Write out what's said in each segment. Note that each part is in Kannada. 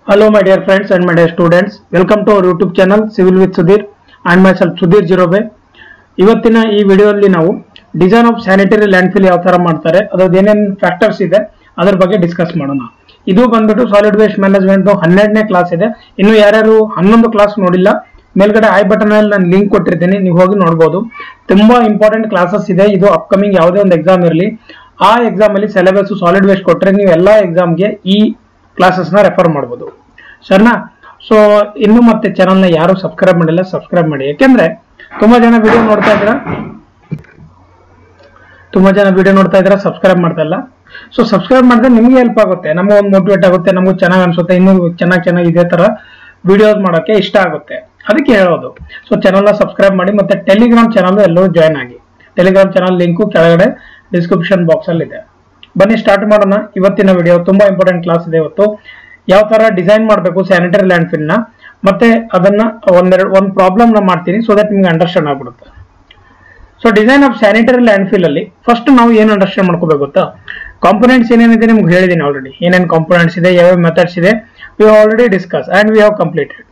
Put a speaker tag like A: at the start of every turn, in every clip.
A: Hello my dear friends and my dear students, welcome to our YouTube channel Civil with Sudhir and myself Sudhir Jirobe. ಇವತ್ತಿನ ಈ ವಿಡಿಯೋದಲ್ಲಿ ನಾವು ಡಿಸೈನ್ ಆಫ್ ಸ್ಯಾನಿಟರಿ ಲ್ಯಾಂಡ್ಫಿಲ್ ಯಾವ ತರ ಮಾಡ್ತಾರೆ ಅದರದ್ದು ಏನೇನು ಫ್ಯಾಕ್ಟರ್ಸ್ ಇದೆ ಅದರ ಬಗ್ಗೆ ಡಿಸ್ಕಸ್ ಮಾಡೋಣ. ಇದು ಬಂದ್ಬಿಟ್ಟು ಸಾಲಿಡ್ ವೇಸ್ಟ್ ಮ್ಯಾನೇಜ್ಮೆಂಟ್ 12ನೇ ಕ್ಲಾಸ್ ಇದೆ. ಇನ್ನು ಯಾರ್ಯಾರು 11 ಕ್ಲಾಸ್ ನೋಡಿಲ್ಲ ಮೇಲ್ಗಡೆ ಐ ಬಟನ್ ಅಲ್ಲಿ ನಾನು ಲಿಂಕ್ ಕೊಟ್ಟಿರ್ತೀನಿ, ನೀವು ಹೋಗಿ ನೋಡಬಹುದು. ತುಂಬಾ ಇಂಪಾರ್ಟೆಂಟ್ ಕ್ಲಾಸಸ್ ಇದೆ. ಇದು ಅಪ್ಕಮಿಂಗ್ ಯಾವುದೇ ಒಂದು ಎಕ್ಸಾಮ್ ಇರಲಿ ಆ ಎಕ್ಸಾಮ್ ಅಲ್ಲಿ ಸಿಲೆಬಸ್ ಸಾಲಿಡ್ ವೇಸ್ಟ್ ಕೊಟ್ಟರೆ ನೀವು ಎಲ್ಲಾ ಎಕ್ಸಾಮ್ಗೆ ಈ ಕ್ಲಾಸಸ್ ನ ರೆಫರ್ ಮಾಡಬಹುದು. ಸರಿನಾ? ಸೊ ಇನ್ನು ಮತ್ತೆ ಚಾನಲ್ ನ ಯಾರು ಸಬ್ಸ್ಕ್ರೈಬ್ ಮಾಡಿಲ್ಲ ಸಬ್ಸ್ಕ್ರೈಬ್ ಮಾಡಿ, ಯಾಕೆಂದ್ರೆ ತುಂಬಾ ಜನ ವಿಡಿಯೋ ನೋಡ್ತಾ ಇದ್ದೀರಾ ಸಬ್ಸ್ಕ್ರೈಬ್ ಮಾಡ್ತಾ ಇಲ್ಲ. ಸೊ ಸಬ್ಸ್ಕ್ರೈಬ್ ಮಾಡಿದ್ರೆ ನಿಮ್ಗೆ ಹೆಲ್ಪ್ ಆಗುತ್ತೆ, ನಮ್ಗೆ ಒಂದು ಮೋಟಿವೇಟ್ ಆಗುತ್ತೆ, ನಮಗೂ ಚೆನ್ನಾಗಿ ಅನ್ಸುತ್ತೆ, ಇನ್ನೂ ಚೆನ್ನಾಗಿ ಇದೇ ತರ ವಿಡಿಯೋಸ್ ಮಾಡೋಕೆ ಇಷ್ಟ ಆಗುತ್ತೆ, ಅದಕ್ಕೆ ಹೇಳೋದು. ಸೊ ಚಾನಲ್ ನ ಸಬ್ಸ್ಕ್ರೈಬ್ ಮಾಡಿ, ಮತ್ತೆ ಟೆಲಿಗ್ರಾಮ್ ಚಾನಲ್ ಎಲ್ಲರೂ ಜಾಯ್ನ್ ಆಗಿ. ಟೆಲಿಗ್ರಾಮ್ ಚಾನಲ್ ಲಿಂಕು ಕೆಳಗಡೆ ಡಿಸ್ಕ್ರಿಪ್ಷನ್ ಬಾಕ್ಸ್ ಅಲ್ಲಿ ಇದೆ. ಬನ್ನಿ ಸ್ಟಾರ್ಟ್ ಮಾಡೋಣ ಇವತ್ತಿನ ವಿಡಿಯೋ. ತುಂಬಾ ಇಂಪಾರ್ಟೆಂಟ್ ಕ್ಲಾಸ್ ಇದೆ ಇವತ್ತು. ಯಾವ ತರ ಡಿಸೈನ್ ಮಾಡಬೇಕು ಸ್ಯಾನಿಟರಿ ಲ್ಯಾಂಡ್ಫಿಲ್ ನ, ಮತ್ತೆ ಅದನ್ನ ಒಂದು ಪ್ರಾಬ್ಲಮ್ ನ ಮಾಡ್ತೀನಿ ಸೊ ದಟ್ ನಿಮ್ಗೆ ಅಂಡರ್ಸ್ಟ್ಯಾಂಡ್ ಆಗ್ಬಿಡುತ್ತೆ. So design of sanitary landfill ಅಲ್ಲಿ ಫಸ್ಟ್ ನಾವು ಏನು ಅಂಡರ್ಸ್ಟ್ಯಾಂಡ್ ಮಾಡ್ಕೋಬೇಕು ಗೊತ್ತಾ? ಕಾಂಪೊನೆಂಟ್ಸ್ ಏನೇನಿದೆ ನಿಮ್ಗೆ ಹೇಳಿದೀನಿ ಆಲ್ರೆಡಿ. ಏನೇನು ಕಾಂಪೊನೆಂಟ್ಸ್ ಇದೆ, ಯಾವ ಮೆಥಡ್ಸ್ ಇದೆ, we already discuss and we have completed.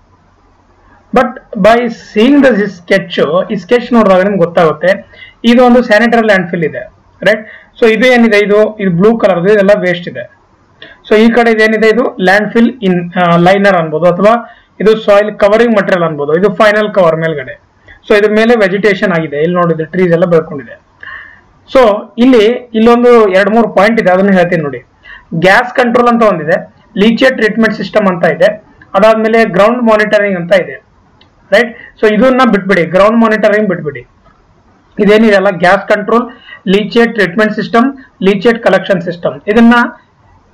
A: But by seeing the sketch, ಈ ಸ್ಕೆಚ್ ನೋಡಿದಾಗ ನಿಮ್ಗೆ ಗೊತ್ತಾಗುತ್ತೆ ಇದು ಒಂದು ಸ್ಯಾನಿಟರಿ ಲ್ಯಾಂಡ್ಫಿಲ್ ಇದೆ, ರೈಟ್? ಸೊ ಇದು ಏನಿದೆ, ಇದು ಬ್ಲೂ ಕಲರ್, ಇದೆಲ್ಲ ವೇಸ್ಟ್ ಇದೆ. ಸೊ ಈ ಕಡೆ ಇದೇನಿದೆ ಇದು ಲ್ಯಾಂಡ್ ಫಿಲ್ ಇನ್ ಲೈನರ್ ಅನ್ಬೋದು, ಅಥವಾ ಇದು ಸಾಯಿಲ್ ಕವರಿಂಗ್ ಮಟೀರಿಯಲ್ ಅನ್ಬೋದು. ಇದು ಫೈನಲ್ ಕವರ್ ಮೇಲ್ಗಡೆ. ಸೊ ಇದ್ರ ಮೇಲೆ ವೆಜಿಟೇಷನ್ ಆಗಿದೆ, ಇಲ್ಲಿ ನೋಡಿದ್ರೆ ಟ್ರೀಸ್ ಎಲ್ಲ ಬೆಳ್ಕೊಂಡಿದೆ. ಸೊ ಇಲ್ಲೊಂದು 2-3 ಪಾಯಿಂಟ್ ಇದೆ, ಅದನ್ನ ಹೇಳ್ತೀನಿ ನೋಡಿ. ಗ್ಯಾಸ್ ಕಂಟ್ರೋಲ್ ಅಂತ ಒಂದಿದೆ, ಲೀಚೇಜ್ ಟ್ರೀಟ್ಮೆಂಟ್ ಸಿಸ್ಟಮ್ ಅಂತ ಇದೆ, ಅದಾದ್ಮೇಲೆ ಗ್ರೌಂಡ್ ಮಾನಿಟರಿಂಗ್ ಅಂತ ಇದೆ, ರೈಟ್? ಸೊ ಇದನ್ನ ಬಿಟ್ಬಿಡಿ, ಗ್ರೌಂಡ್ ಮಾನಿಟರಿಂಗ್ ಬಿಟ್ಬಿಡಿ. ಇದೇನಿದೆ ಅಲ್ಲ, gas control, leachate treatment system, leachate collection system, ಇದನ್ನ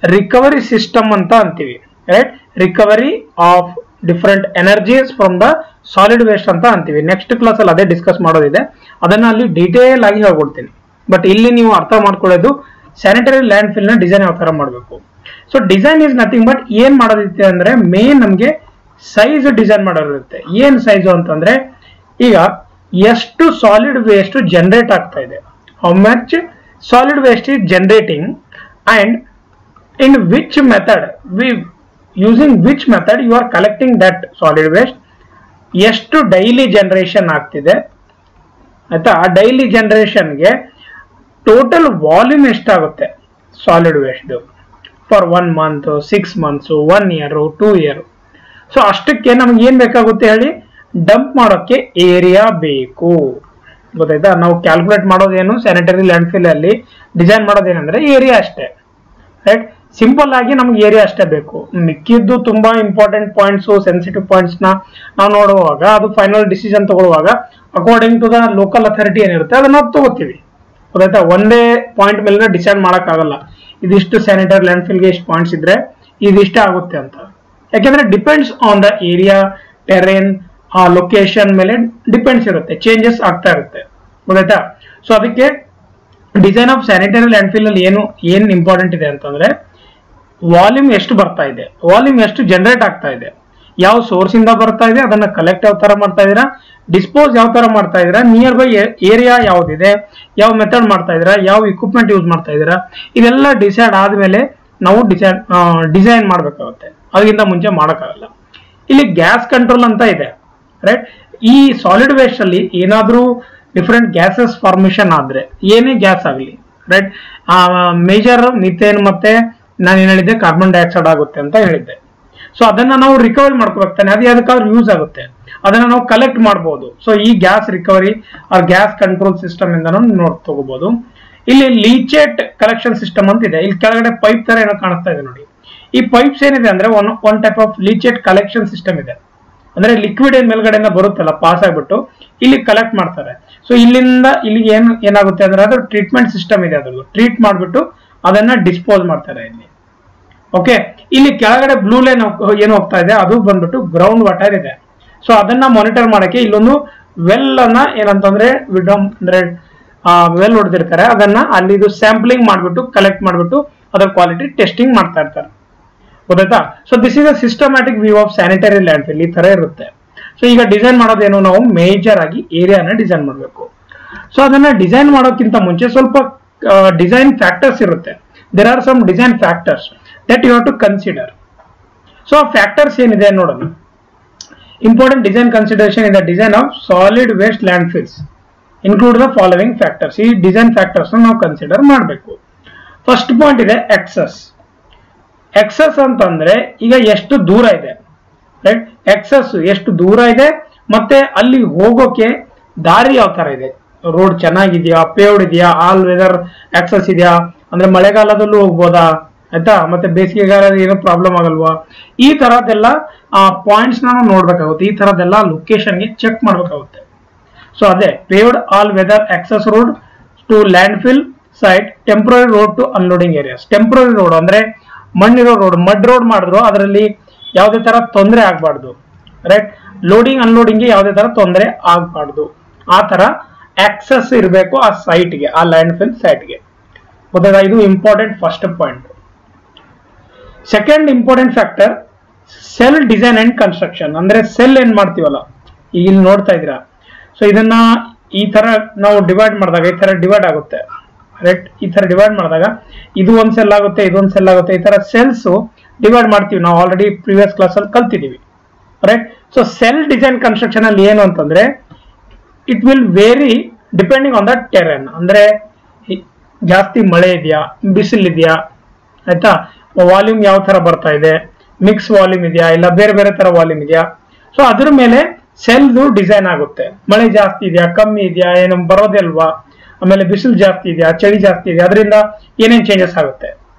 A: ರಿಕವರಿ ಸಿಸ್ಟಮ್ ಅಂತ ಅಂತೀವಿ, right? Recovery of different energies from the solid waste ಅಂತ ಅಂತೀವಿ. ನೆಕ್ಸ್ಟ್ ಕ್ಲಾಸ್ ಅಲ್ಲಿ ಅದೇ ಡಿಸ್ಕಸ್ ಮಾಡೋದಿದೆ, ಅದನ್ನ ಅಲ್ಲಿ ಡೀಟೇಲ್ ಆಗಿ ಹೇಳ್ಕೊಡ್ತೀನಿ. ಬಟ್ ಇಲ್ಲಿ ನೀವು ಅರ್ಥ ಮಾಡ್ಕೊಳ್ಳೋದು ಸ್ಯಾನಿಟರಿ ಲ್ಯಾಂಡ್ ಫಿಲ್ ನ ಡಿಸೈನ್ ಯಾವ ತರ ಮಾಡಬೇಕು. So design is nothing but ಏನ್ ಮಾಡೋದಿರುತ್ತೆ ಅಂದ್ರೆ ಮೇನ್ ನಮ್ಗೆ ಸೈಜ್ ಡಿಸೈನ್ ಮಾಡೋದಿರುತ್ತೆ. ಏನ್ ಸೈಜು ಅಂತಂದ್ರೆ, ಈಗ ಎಷ್ಟು ಸಾಲಿಡ್ ವೇಸ್ಟ್ ಜನರೇಟ್ ಆಗ್ತಾ ಇದೆ, how much solid waste is generating, and in which method, using which method you are collecting that solid waste, ಎಷ್ಟು ಡೈಲಿ ಜನರೇಷನ್ ಆಗ್ತಿದೆ ಆಯ್ತಾ? ಆ ಡೈಲಿ ಜನರೇಷನ್ಗೆ ಟೋಟಲ್ ವಾಲ್ಯೂಮ್ ಎಷ್ಟಾಗುತ್ತೆ solid waste for 1 month, 6 months, 1 year, 2 year. So ಅಷ್ಟಕ್ಕೆ ನಮ್ಗೆ ಏನ್ ಬೇಕಾಗುತ್ತೆ ಹೇಳಿ? ಡಂಪ್ ಮಾಡೋಕೆ ಏರಿಯಾ ಬೇಕು, ಗೊತ್ತಾಯ್ತಾ? ನಾವು ಕ್ಯಾಲ್ಕುಲೇಟ್ ಮಾಡೋದೇನು ಸ್ಯಾನಿಟರಿ ಲ್ಯಾಂಡ್ಫಿಲ್ ಅಲ್ಲಿ ಡಿಸೈನ್ ಮಾಡೋದೇನಂದ್ರೆ ಏರಿಯಾ ಅಷ್ಟೇ, ರೈಟ್? ಸಿಂಪಲ್ ಆಗಿ ನಮ್ಗೆ ಏರಿಯಾ ಅಷ್ಟೇ ಬೇಕು. ಮಿಕ್ಕಿದ್ದು ತುಂಬಾ ಇಂಪಾರ್ಟೆಂಟ್ ಪಾಯಿಂಟ್ಸ್, ಸೆನ್ಸಿಟಿವ್ ಪಾಯಿಂಟ್ಸ್ ನ ನಾವು ನೋಡುವಾಗ, ಅದು ಫೈನಲ್ ಡಿಸಿಷನ್ ತಗೊಳ್ಳುವಾಗ according to the local authority ಏನಿರುತ್ತೆ ಅದನ್ನ ತಗೋತೀವಿ, ಗೊತ್ತಾಯ್ತಾ? ಒಂದೇ ಪಾಯಿಂಟ್ ಮೇಲೆ ಡಿಸೈಡ್ ಮಾಡಕ್ಕಾಗಲ್ಲ, ಇದಿಷ್ಟು ಸ್ಯಾನಿಟರಿ ಲ್ಯಾಂಡ್ಫಿಲ್ಗೆ ಇಷ್ಟು ಪಾಯಿಂಟ್ಸ್ ಇದ್ರೆ ಇದಿಷ್ಟೇ ಆಗುತ್ತೆ ಅಂತ. ಯಾಕೆಂದ್ರೆ depends on the area, terrain, ಆ ಲೊಕೇಶನ್ ಮೇಲೆ ಡಿಪೆಂಡ್ಸ್ ಇರುತ್ತೆ, ಚೇಂಜಸ್ ಆಗ್ತಾ ಇರುತ್ತೆ, ಗೊತ್ತಾಯ್ತಾ? ಸೊ ಅದಕ್ಕೆ ಡಿಸೈನ್ ಆಫ್ ಸ್ಯಾನಿಟರಿ ಲ್ಯಾಂಡ್ಫಿಲ್ ಅಲ್ಲಿ ಏನ್ ಇಂಪಾರ್ಟೆಂಟ್ ಇದೆ ಅಂತಂದ್ರೆ, ವಾಲ್ಯೂಮ್ ಎಷ್ಟು ಬರ್ತಾ ಇದೆ, ವಾಲ್ಯೂಮ್ ಎಷ್ಟು ಜನರೇಟ್ ಆಗ್ತಾ ಇದೆ, ಯಾವ ಸೋರ್ಸ್ ಇಂದ ಬರ್ತಾ ಇದೆ, ಅದನ್ನ ಕಲೆಕ್ಟ್ ಯಾವ ತರ ಮಾಡ್ತಾ ಇದೀರಾ, ಡಿಸ್ಪೋಸ್ ಯಾವ ತರ ಮಾಡ್ತಾ ಇದೀರಾ, ನಿಯರ್ ಬೈ ಏರಿಯಾ ಯಾವ್ದಿದೆ, ಯಾವ ಮೆಥಡ್ ಮಾಡ್ತಾ ಇದೀರಾ, ಯಾವ ಇಕ್ವಿಪ್ಮೆಂಟ್ ಯೂಸ್ ಮಾಡ್ತಾ ಇದೀರಾ, ಇದೆಲ್ಲ ಡಿಸೈಡ್ ಆದ್ಮೇಲೆ ನಾವು ಡಿಸೈನ್ ಮಾಡ್ಬೇಕಾಗುತ್ತೆ, ಅದಕ್ಕಿಂತ ಮುಂಚೆ ಮಾಡಕ್ಕಾಗಲ್ಲ. ಇಲ್ಲಿ ಗ್ಯಾಸ್ ಕಂಟ್ರೋಲ್ ಅಂತ ಇದೆ, ರೈಟ್? ಈ ಸಾಲಿಡ್ ವೇಸ್ಟ್ ಅಲ್ಲಿ ಏನಾದ್ರೂ ಡಿಫರೆಂಟ್ ಗ್ಯಾಸಸ್ ಫಾರ್ಮೇಶನ್ ಆದ್ರೆ, ಏನೇ ಗ್ಯಾಸ್ ಆಗಲಿ, ರೈಟ್? ಮೇಜರ್ ಮಿಥೇನ್ ಮತ್ತೆ ನಾನು ಏನ್ ಹೇಳಿದ್ದೆ, ಕಾರ್ಬನ್ ಡೈಆಕ್ಸೈಡ್ ಆಗುತ್ತೆ ಅಂತ ಹೇಳಿದ್ದೆ. ಸೊ ಅದನ್ನ ನಾವು ರಿಕವರಿ ಮಾಡ್ಕೋಬೇಕು ತಾನೆ, ಅದು ಯಾವ್ದಕ್ಕಾದ್ರೂ ಯೂಸ್ ಆಗುತ್ತೆ, ಅದನ್ನ ನಾವು ಕಲೆಕ್ಟ್ ಮಾಡಬಹುದು. ಸೊ ಈ gas recovery or gas control system ಇಂದ ತಗೋಬಹುದು. ಇಲ್ಲಿ ಲೀಚೇಟ್ ಕಲೆಕ್ಷನ್ ಸಿಸ್ಟಮ್ ಅಂತ ಇದೆ, ಇಲ್ಲಿ ಕೆಳಗಡೆ ಪೈಪ್ ತರ ಏನೋ ಕಾಣಿಸ್ತಾ ಇದೆ ನೋಡಿ. ಈ ಪೈಪ್ಸ್ ಏನಿದೆ ಅಂದ್ರೆ one type of leachate collection system ಇದೆ, ಅಂದ್ರೆ ಲಿಕ್ವಿಡ್ ಏನ್ ಮೇಲ್ಗಡೆಯಿಂದ ಬರುತ್ತಲ್ಲ ಪಾಸ್ ಆಗ್ಬಿಟ್ಟು ಇಲ್ಲಿ ಕಲೆಕ್ಟ್ ಮಾಡ್ತಾರೆ. ಸೊ ಇಲ್ಲಿಂದ ಇಲ್ಲಿಗೆ ಏನಾಗುತ್ತೆ ಅಂದ್ರೆ ಅದು ಟ್ರೀಟ್ಮೆಂಟ್ ಸಿಸ್ಟಮ್ ಇದೆ, ಅದ್ರದ್ದು ಟ್ರೀಟ್ ಮಾಡ್ಬಿಟ್ಟು ಅದನ್ನ ಡಿಸ್ಪೋಸ್ ಮಾಡ್ತಾರೆ ಇಲ್ಲಿ. ಓಕೆ, ಇಲ್ಲಿ ಕೆಳಗಡೆ ಬ್ಲೂ ಲೈನ್ ಏನು ಹೋಗ್ತಾ ಇದೆ ಅದು ಬಂದ್ಬಿಟ್ಟು ಗ್ರೌಂಡ್ ವಾಟರ್ ಇದೆ. ಸೊ ಅದನ್ನ ಮಾನಿಟರ್ ಮಾಡಕ್ಕೆ ಇಲ್ಲೊಂದು ವೆಲ್ ಅನ್ನ ಏನಂತಂದ್ರೆ ವೆಲ್ ಹೊಡೆದಿರ್ತಾರೆ, ಅದನ್ನ ಅಲ್ಲಿ ಇದು ಸ್ಯಾಂಪ್ಲಿಂಗ್ ಮಾಡ್ಬಿಟ್ಟು ಕಲೆಕ್ಟ್ ಮಾಡ್ಬಿಟ್ಟು ಅದರ ಕ್ವಾಲಿಟಿ ಟೆಸ್ಟಿಂಗ್ ಮಾಡ್ತಾ ಇರ್ತಾರೆ, ಗೊತ್ತಾಯ್ತಾ? So this is a systematic view of sanitary landfill, ಈ ತರ ಇರುತ್ತೆ. ಸೊ ಈಗ ಡಿಸೈನ್ ಮಾಡೋದೇನು, ನಾವು ಮೇಜರ್ ಆಗಿ ಏರಿಯಾನ ಡಿಸೈನ್ ಮಾಡಬೇಕು. ಸೊ ಅದನ್ನ ಡಿಸೈನ್ ಮಾಡೋಕ್ಕಿಂತ ಮುಂಚೆ ಸ್ವಲ್ಪ ಡಿಸೈನ್ ಫ್ಯಾಕ್ಟರ್ಸ್ ಇರುತ್ತೆ. There are some design factors that you have to consider. So factors ಏನಿದೆ ನೋಡೋಣ. Important design consideration in the design of solid waste landfills include the following factors. ಈ ಡಿಸೈನ್ ಫ್ಯಾಕ್ಟರ್ಸ್ ನಾವು ಕನ್ಸಿಡರ್ ಮಾಡಬೇಕು. ಫಸ್ಟ್ ಪಾಯಿಂಟ್ ಇದೆ ಎಕ್ಸಸ್. ಎಕ್ಸಸ್ ಅಂತಂದ್ರೆ ಈಗ ಎಷ್ಟು ದೂರ ಇದೆ, ರೈಟ್? ಎಕ್ಸಸ್ ಎಷ್ಟು ದೂರ ಇದೆ, ಮತ್ತೆ ಅಲ್ಲಿ ಹೋಗೋಕೆ ದಾರಿ ಯಾವ ತರ ಇದೆ, ರೋಡ್ ಚೆನ್ನಾಗಿದೆಯಾ, ಪೇವ್ಡ್ ಇದೆಯಾ, ಆಲ್ ವೆದರ್ ಆಕ್ಸಸ್ ಇದೆಯಾ, ಅಂದ್ರೆ ಮಳೆಗಾಲದಲ್ಲೂ ಹೋಗ್ಬೋದಾ, ಆಯ್ತಾ, ಮತ್ತೆ ಬೇಸಿಗೆಗಾಲದಲ್ಲಿ ಏನೋ ಪ್ರಾಬ್ಲಮ್ ಆಗಲ್ವಾ, ಈ ತರದೆಲ್ಲ ಪಾಯಿಂಟ್ಸ್ ನಾವು ನೋಡ್ಬೇಕಾಗುತ್ತೆ. ಈ ತರದೆಲ್ಲ ಲೊಕೇಶನ್ಗೆ ಚೆಕ್ ಮಾಡ್ಬೇಕಾಗುತ್ತೆ. ಸೊ ಅದೇ paved all weather access road to landfill site, temporary road to unloading areas. Temporary road ಅಂದ್ರೆ ಮಣ್ಣಿರೋ ರೋಡ್, ಮಡ್ ರೋಡ್ ಮಾಡಿದ್ರು ಅದರಲ್ಲಿ ಯಾವುದೇ ತರ ತೊಂದರೆ ಆಗ್ಬಾರ್ದು, ರೈಟ್? ಲೋಡಿಂಗ್ ಅನ್ಲೋಡಿಂಗ್ಗೆ ಯಾವುದೇ ತರ ತೊಂದರೆ ಆಗ್ಬಾರ್ದು, ಆ ತರ ಆಕ್ಸಸ್ ಇರಬೇಕು ಆ ಸೈಟ್ಗೆ, ಆ ಲ್ಯಾಂಡ್ ಫಿಲ್ ಸೈಟ್ಗೆ. ಗೊತ್ತಾಗ? ಇದು important first point. Second important factor cell design and construction. ಅಂದ್ರೆ ಸೆಲ್ ಏನ್ ಮಾಡ್ತೀವಲ್ಲ, ಈಗ ಇಲ್ಲಿ ನೋಡ್ತಾ ಇದ್ದೀರಾ. ಸೊ ಇದನ್ನ ಈ ತರ ನಾವು ಡಿವೈಡ್ ಮಾಡಿದಾಗ ಈ ತರ ಡಿವೈಡ್ ಆಗುತ್ತೆ, ರೈಟ್? ಈ ತರ ಡಿವೈಡ್ ಮಾಡಿದಾಗ ಇದು ಒಂದ್ ಸೆಲ್ ಆಗುತ್ತೆ, ಇದೊಂದ್ ಸೆಲ್ ಆಗುತ್ತೆ, ಈ ತರ ಸೆಲ್ಸ್ ಡಿವೈಡ್ ಮಾಡ್ತೀವಿ. ನಾವು ಆಲ್ರೆಡಿ ಪ್ರೀವಿಯಸ್ ಕ್ಲಾಸ್ ಅಲ್ಲಿ ಕಲ್ತಿದೀವಿ, right? So cell design construction ಅಲ್ಲಿ ಏನು ಅಂತಂದ್ರೆ it will vary depending on the terrain. ಅಂದ್ರೆ ಜಾಸ್ತಿ ಮಳೆ ಇದೆಯಾ, ಬಿಸಿಲು ಇದೆಯಾ, ಆಯ್ತಾ, ವಾಲ್ಯೂಮ್ ಯಾವ ತರ ಬರ್ತಾ ಇದೆ, ಮಿಕ್ಸ್ ವಾಲ್ಯೂಮ್ ಇದೆಯಾ, ಇಲ್ಲ ಬೇರೆ ಬೇರೆ ತರ ವಾಲ್ಯೂಮ್ ಇದೆಯಾ. ಸೊ ಅದ್ರ ಮೇಲೆ ಸೆಲ್ದು ಡಿಸೈನ್ ಆಗುತ್ತೆ. ಮಳೆ ಜಾಸ್ತಿ ಇದೆಯಾ, ಕಮ್ಮಿ ಇದೆಯಾ, ಏನು ಬರೋದೇ ಅಲ್ವಾ, ಆಮೇಲೆ ಬಿಸಿಲು ಜಾಸ್ತಿ ಇದೆಯಾ, ಚಳಿ ಜಾಸ್ತಿ ಇದೆಯಾ, ಅದರಿಂದ ಏನೇನು ಚೇಂಜಸ್ ಆಗುತ್ತೆ.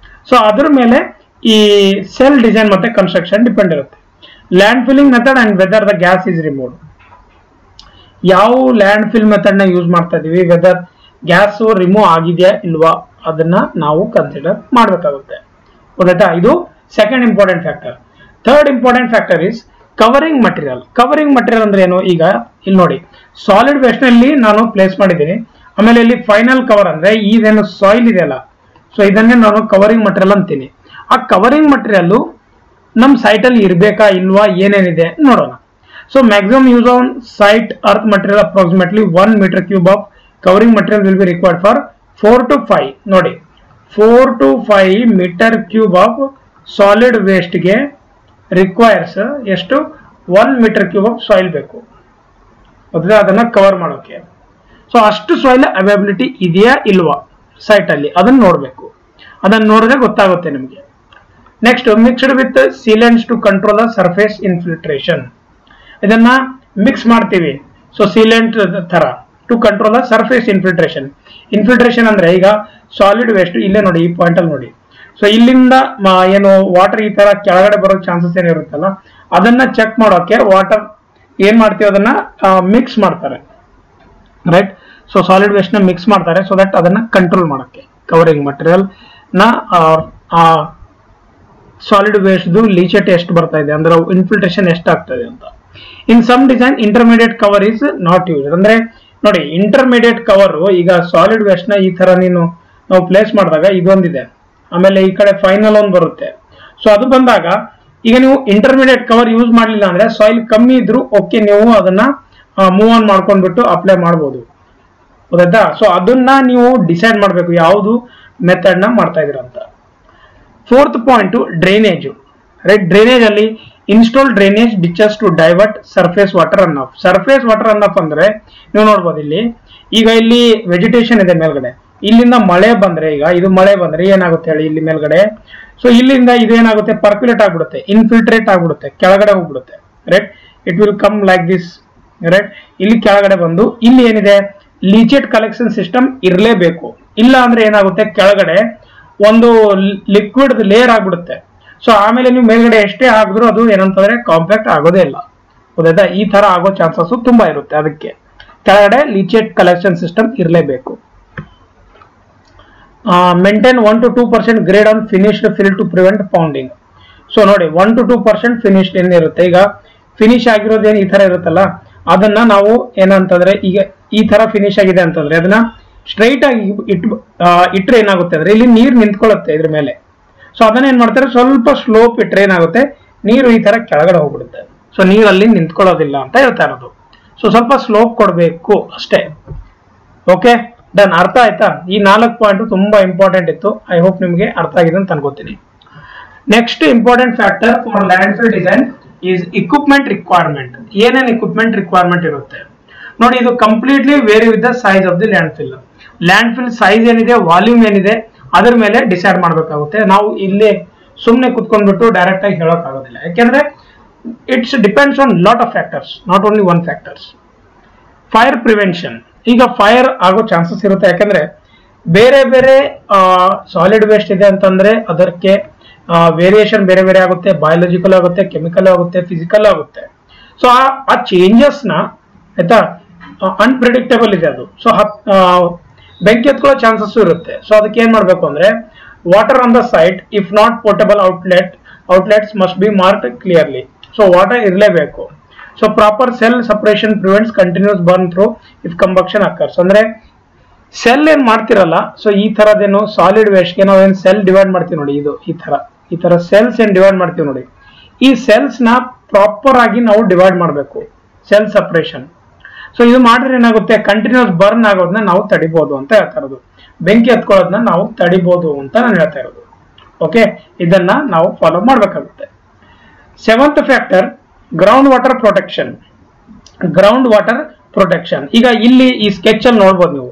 A: ಸೊ ಅದ್ರ ಮೇಲೆ ಈ ಸೆಲ್ ಡಿಸೈನ್ ಮತ್ತೆ ಕನ್ಸ್ಟ್ರಕ್ಷನ್ ಡಿಪೆಂಡ್ ಇರುತ್ತೆ. Land filling method and whether the gas is removed. ಯಾವ ಲ್ಯಾಂಡ್ ಫಿಲ್ ಮೆಥಡ್ ನ ಯೂಸ್ ಮಾಡ್ತಾ ಇದೀವಿ, ವೆದರ್ ಗ್ಯಾಸ್ ರಿಮೂವ್ ಆಗಿದೆಯಾ ಇಲ್ವಾ, ಅದನ್ನ ನಾವು ಕನ್ಸಿಡರ್ ಮಾಡಬೇಕಾಗುತ್ತೆ. ಗೊತ್ತಾಯ್ತಾ? ಇದು second important factor. Third important factor is covering material. Covering material ಅಂದ್ರೆ ಏನು? ಈಗ ಇಲ್ಲಿ ನೋಡಿ, ಸಾಲಿಡ್ ವೇಸ್ಟ್ ನಲ್ಲಿ ನಾನು ಪ್ಲೇಸ್ ಮಾಡಿದ್ದೀನಿ, ಆಮೇಲೆ ಇಲ್ಲಿ ಫೈನಲ್ ಕವರ್ ಅಂದ್ರೆ ಇದೇನು ಸಾಯಿಲ್ ಇದೆಯಲ್ಲ, ಸೊ ಇದನ್ನೇ ನಾನು ಕವರಿಂಗ್ ಮಟೀರಿಯಲ್ ಅಂತೀನಿ. ಆ ಕವರಿಂಗ್ ಮಟೀರಿಯಲ್ ನಮ್ ಸೈಟ್ ಅಲ್ಲಿ ಇರ್ಬೇಕಾ ಇಲ್ವಾ, ಏನೇನಿದೆ ನೋಡೋಣ. So maximum use on site earth material approximately 1 metre cube of covering material will be required for 4 to 5. ನೋಡಿ, 4 to 5 metre cube of solid waste ಗೆ ರಿಕ್ವೈರ್ಸ್ ಎಷ್ಟು? 1 ಮೀಟರ್ ಕ್ಯೂಬ್ ಆಫ್ ಸಾಯಿಲ್ ಬೇಕು, ಅದನ್ನ ಕವರ್ ಮಾಡೋಕೆ. ಸೊ ಅಷ್ಟು ಸಾಯಿಲ್ ಅವೈಲಬಿಲಿಟಿ ಇದೆಯಾ ಇಲ್ವಾ ಸೈಟ್ ಅಲ್ಲಿ, ಅದನ್ನ ನೋಡ್ಬೇಕು. ಅದನ್ನ ನೋಡಿದ್ರೆ ಗೊತ್ತಾಗುತ್ತೆ ನಿಮಗೆ. Next, mixed with sealants to control the surface infiltration. ಇದನ್ನ ಮಿಕ್ಸ್ ಮಾಡ್ತೀವಿ, ಸೊ ಸೀಲೆಂಟ್ ತರ to control the surface infiltration. Infiltration ಅಂದ್ರೆ ಈಗ ಸಾಲಿಡ್ ವೇಸ್ಟ್ ಇಲ್ಲೇ ನೋಡಿ, ಈ ಪಾಯಿಂಟ್ ಅಲ್ಲಿ ನೋಡಿ. ಸೊ ಇಲ್ಲಿಂದ ಏನು ವಾಟರ್ ಈ ತರ ಕೆಳಗಡೆ ಬರೋ ಚಾನ್ಸಸ್ ಏನಿರುತ್ತಲ್ಲ, ಅದನ್ನ ಚೆಕ್ ಮಾಡೋಕೆ ವಾಟರ್ ಏನ್ ಮಾಡ್ತೀವಿ, ಅದನ್ನ ಮಿಕ್ಸ್ ಮಾಡ್ತಾರೆ, ರೈಟ್? ಸೊ ಸಾಲಿಡ್ ವೇಸ್ಟ್ ನ ಮಿಕ್ಸ್ ಮಾಡ್ತಾರೆ, ಸೊ ದಟ್ ಅದನ್ನ ಕಂಟ್ರೋಲ್ ಮಾಡೋಕೆ ಕವರಿಂಗ್ ಮಟೀರಿಯಲ್ ನ ಸಾಲಿಡ್ ವೇಸ್ಟ್ ಲೀಚೆಟ್ ಎಷ್ಟು ಬರ್ತಾ ಇದೆ, ಅಂದ್ರೆ ಇನ್ಫಿಲ್ಟ್ರೇಷನ್ ಎಷ್ಟು ಆಗ್ತದೆ ಅಂತ. In some design intermediate cover is not use. ಅಂದ್ರೆ ನೋಡಿ, ಇಂಟರ್ಮೀಡಿಯೇಟ್ ಕವರ್ ಈಗ ಸಾಲಿಡ್ ವೇಸ್ಟ್ ನ ಈ ತರ ನಾವು ಪ್ಲೇಸ್ ಮಾಡಿದಾಗ ಇದೊಂದಿದೆ, ಆಮೇಲೆ ಈ ಕಡೆ ಫೈನಲ್ ಒಂದು ಬರುತ್ತೆ. ಸೊ ಅದು ಬಂದಾಗ ಈಗ ನೀವು ಇಂಟರ್ಮೀಡಿಯೇಟ್ ಕವರ್ ಯೂಸ್ ಮಾಡಲಿಲ್ಲ ಅಂದ್ರೆ ಸಾಯಿಲ್ ಕಮ್ಮಿ ಇದ್ರು ಓಕೆ, ನೀವು ಅದನ್ನ ಮೂವ್ ಆನ್ ಮಾಡ್ಕೊಂಡ್ಬಿಟ್ಟು ಅಪ್ಲೈ ಮಾಡಬಹುದು. ಗೊತ್ತಾಯ್ತಾ? ಸೊ ಅದನ್ನ ನೀವು ಡಿಸೈಡ್ ಮಾಡಬೇಕು ಯಾವುದು ಮೆಥಡ್ ನ ಮಾಡ್ತಾ ಇದೀರ ಅಂತ. Fourth point, drainage, right? Drainage ಅಲ್ಲಿ install drainage ditches to divert surface water run off. Surface water run off ಅಂದ್ರೆ ನೀವು ನೋಡ್ಬೋದು ಇಲ್ಲಿ, ಈಗ ಇಲ್ಲಿ ವೆಜಿಟೇಷನ್ ಇದೆ ಮೇಲ್ಗಡೆ, ಇಲ್ಲಿಂದ ಮಳೆ ಬಂದ್ರೆ, ಈಗ ಇದು ಮಳೆ ಬಂದ್ರೆ ಏನಾಗುತ್ತೆ ಹೇಳಿ ಇಲ್ಲಿ ಮೇಲ್ಗಡೆ. ಸೊ ಇಲ್ಲಿಂದ ಇದು ಏನಾಗುತ್ತೆ, ಪರ್ಕ್ಯುಲೇಟ್ ಆಗ್ಬಿಡುತ್ತೆ, ಇನ್ಫಿಲ್ಟ್ರೇಟ್ ಆಗ್ಬಿಡುತ್ತೆ, ಕೆಳಗಡೆ ಹೋಗ್ಬಿಡುತ್ತೆ, right? It will come like this, right? ಇಲ್ಲಿ ಕೆಳಗಡೆ ಬಂದು ಇಲ್ಲಿ ಏನಿದೆ, ಲೀಚೆಟ್ ಕಲೆಕ್ಷನ್ ಸಿಸ್ಟಮ್ ಇರಲೇಬೇಕು. ಇಲ್ಲ ಅಂದ್ರೆ ಏನಾಗುತ್ತೆ, ಕೆಳಗಡೆ ಒಂದು ಲಿಕ್ವಿಡ್ ಲೇಯರ್ ಆಗ್ಬಿಡುತ್ತೆ. ಸೊ ಆಮೇಲೆ ನೀವು ಮೇಲ್ಗಡೆ ಎಷ್ಟೇ ಹಾಕಿದ್ರು ಅದು ಏನಂತಂದ್ರೆ ಕಾಂಪ್ಯಾಕ್ಟ್ ಆಗೋದೇ ಇಲ್ಲ. ಗೊತ್ತಾಯ್ತಾ? ಈ ತರ ಆಗೋ ಚಾನ್ಸಸ್ ತುಂಬಾ ಇರುತ್ತೆ. ಅದಕ್ಕೆ ಕೆಳಗಡೆ ಲೀಚೆಟ್ ಕಲೆಕ್ಷನ್ ಸಿಸ್ಟಮ್ ಇರಲೇಬೇಕು. Maintain 1 to 2% grade on finished fill to prevent ponding. So ನೋಡಿ, 1 to 2% ಫಿನಿಶ್ಡ್ ಏನಿರುತ್ತೆ, ಈಗ ಫಿನಿಶ್ ಆಗಿರೋದೇನು ಈ ತರ ಇರುತ್ತಲ್ಲ, ಅದನ್ನ ನಾವು ಏನಂತಂದ್ರೆ ಈಗ ಈ ತರ ಫಿನಿಶ್ ಆಗಿದೆ ಅಂತಂದ್ರೆ ಅದನ್ನ ಸ್ಟ್ರೈಟ್ ಆಗಿ ಇಟ್ರೆ ಏನಾಗುತ್ತೆ ಅಂದ್ರೆ ಇಲ್ಲಿ ನೀರು ನಿಂತ್ಕೊಳ್ಳುತ್ತೆ ಇದ್ರ ಮೇಲೆ. ಸೊ ಅದನ್ನ ಏನ್ ಮಾಡ್ತಾರೆ, ಸ್ವಲ್ಪ ಸ್ಲೋಪ್ ಇಟ್ರೆ ಏನಾಗುತ್ತೆ, ನೀರು ಈ ತರ ಕೆಳಗಡೆ ಹೋಗ್ಬಿಡುತ್ತೆ. ಸೊ ನೀರಲ್ಲಿ ನಿಂತ್ಕೊಳ್ಳೋದಿಲ್ಲ ಅಂತ ಹೇಳ್ತಾ ಇರೋದು. ಸೊ ಸ್ವಲ್ಪ ಸ್ಲೋಪ್ ಕೊಡಬೇಕು ಅಷ್ಟೇ. Okay, done. ಅರ್ಥ ಆಯ್ತಾ? ಈ 4 ಪಾಯಿಂಟ್ ತುಂಬಾ ಇಂಪಾರ್ಟೆಂಟ್ ಇತ್ತು. ಐ ಹೋಪ್ ನಿಮ್ಗೆ ಅರ್ಥ ಆಗಿದೆ ಅಂತ ಅನ್ಕೋತೀನಿ. Next important factor for landfill design is equipment requirement. ಏನೇನು ಇಕ್ವಿಪ್ಮೆಂಟ್ ರಿಕ್ವೈರ್ಮೆಂಟ್ ಇರುತ್ತೆ ನೋಡಿ, ಇದು completely vary with the size of the landfill. Landfill size ಏನಿದೆ, ವಾಲ್ಯೂಮ್ ಏನಿದೆ, ಅದ್ರ ಮೇಲೆ ಡಿಸೈಡ್ ಮಾಡಬೇಕಾಗುತ್ತೆ. ನಾವು ಇಲ್ಲಿ ಸುಮ್ಮನೆ ಕುತ್ಕೊಂಡ್ಬಿಟ್ಟು ಡೈರೆಕ್ಟ್ ಆಗಿ ಹೇಳೋಕ್ಕಾಗೋದಿಲ್ಲ, ಯಾಕೆಂದ್ರೆ it's depends on lot of factors, not only one factors. Fire prevention, ಈಗ ಫೈರ್ ಆಗೋ ಚಾನ್ಸಸ್ ಇರುತ್ತೆ, ಯಾಕಂದ್ರೆ ಬೇರೆ ಬೇರೆ ಸಾಲಿಡ್ ವೇಸ್ಟ್ ಇದೆ ಅಂತಂದ್ರೆ ಅದಕ್ಕೆ ವೇರಿಯೇಷನ್ ಬೇರೆ ಬೇರೆ ಆಗುತ್ತೆ, ಬಯಾಲಜಿಕಲ್ ಆಗುತ್ತೆ, ಕೆಮಿಕಲ್ ಆಗುತ್ತೆ, ಫಿಸಿಕಲ್ ಆಗುತ್ತೆ. ಸೊ ಆ ಚೇಂಜಸ್ ನ ಆಯ್ತಾ ಅನ್ಪ್ರಿಡಿಕ್ಟಬಲ್ ಇದೆ ಅದು. ಸೊ ಬೆಂಕಿ ಹತ್ಕೊಳ್ಳೋ ಚಾನ್ಸಸ್ ಇರುತ್ತೆ. ಸೊ ಅದಕ್ಕೆ ಏನ್ ಮಾಡ್ಬೇಕು ಅಂದ್ರೆ water on the site, if not portable outlets must be marked clearly. So water ಇರಲೇಬೇಕು. So proper cell separation prevents continuous burn through if combustion occurs. ಅಂದ್ರೆ ಸೆಲ್ ಏನ್ ಮಾಡ್ತಿರಲ್ಲ, ಸೊ ಈ ತರದೇನು ಸಾಲಿಡ್ ವೇಸ್ಟ್ಗೆ ನಾವು ಏನ್ ಸೆಲ್ ಡಿವೈಡ್ ಮಾಡ್ತೀವಿ ನೋಡಿ, ಇದು ಈ ತರ ಸೆಲ್ಸ್ ಏನ್ ಡಿವೈಡ್ ಮಾಡ್ತೀವಿ ನೋಡಿ, ಈ ಸೆಲ್ಸ್ ನ ಪ್ರಾಪರ್ ಆಗಿ ನಾವು ಡಿವೈಡ್ ಮಾಡಬೇಕು, ಸೆಲ್ ಸಪರೇಷನ್. ಸೊ ಇದು ಮಾಡಿದ್ರೆ ಏನಾಗುತ್ತೆ, ಕಂಟಿನ್ಯೂಸ್ ಬರ್ನ್ ಆಗೋದನ್ನ ನಾವು ತಡಿಬಹುದು ಅಂತ ಹೇಳ್ತಾ ಇರೋದು. ಬೆಂಕಿ ಹತ್ಕೊಳ್ಳೋದನ್ನ ನಾವು ತಡಿಬಹುದು ಅಂತ ನಾನು ಹೇಳ್ತಾ ಇರೋದು. ಓಕೆ, ಇದನ್ನ ನಾವು ಫಾಲೋ ಮಾಡಬೇಕಾಗುತ್ತೆ. Seventh factor ground water protection. Ground water protection, ಈಗ ಇಲ್ಲಿ ಈ ಸ್ಕೆಚ್ ಅಲ್ಲಿ ನೋಡ್ಬೋದು ನೀವು.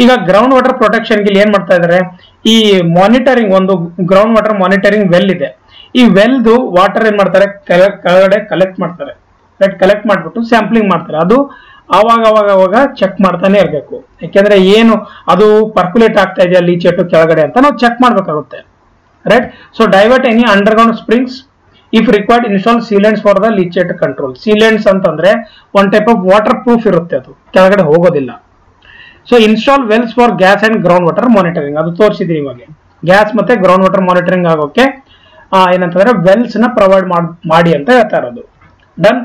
A: ಈಗ ಗ್ರೌಂಡ್ ವಾಟರ್ ಪ್ರೊಟೆಕ್ಷನ್ ಗೆ ಏನ್ ಮಾಡ್ತಾ ಇದಾರೆ, ಈ ಮಾನಿಟರಿಂಗ್, ಒಂದು ಗ್ರೌಂಡ್ ವಾಟರ್ ಮಾನಿಟರಿಂಗ್ ವೆಲ್ ಇದೆ. ಈ ವೆಲ್ದು ವಾಟರ್ ಏನ್ ಮಾಡ್ತಾರೆ, ಕೆಳಗಡೆ ಕಲೆಕ್ಟ್ ಮಾಡ್ತಾರೆ. ಕಲೆಕ್ಟ್ ಮಾಡ್ಬಿಟ್ಟು ಸ್ಯಾಂಪ್ಲಿಂಗ್ ಮಾಡ್ತಾರೆ. ಅದು ಅವಾಗ ಚೆಕ್ ಮಾಡ್ತಾನೆ ಇರಬೇಕು, ಯಾಕೆಂದ್ರೆ ಏನು ಅದು ಪರ್ಕ್ಯುಲೇಟ್ ಆಗ್ತಾ ಇದೆಯಾ ಲೀಚೆಟ್ ಕೆಳಗಡೆ ಅಂತ ನಾವು ಚೆಕ್ ಮಾಡ್ಬೇಕಾಗುತ್ತೆ. Right. So divert any underground springs if required, install sealants for the leachate control. Sealants ಅಂತಂದ್ರೆ one type of waterproof ಇರುತ್ತೆ, ಅದು ಕೆಳಗಡೆ ಹೋಗೋದಿಲ್ಲ. So install wells for gas and ground water monitoring, ಅದು ತೋರಿಸಿದೀನಿ ಇವಾಗ. ಗ್ಯಾಸ್ ಮತ್ತೆ ಗ್ರೌಂಡ್ ವಾಟರ್ ಮಾನಿಟರಿಂಗ್ ಆಗೋಕೆ ಏನಂತಂದ್ರೆ ವೆಲ್ಸ್ ನ ಪ್ರೊವೈಡ್ ಮಾಡಿ ಅಂತ ಹೇಳ್ತಾ ಇರೋದು. Done.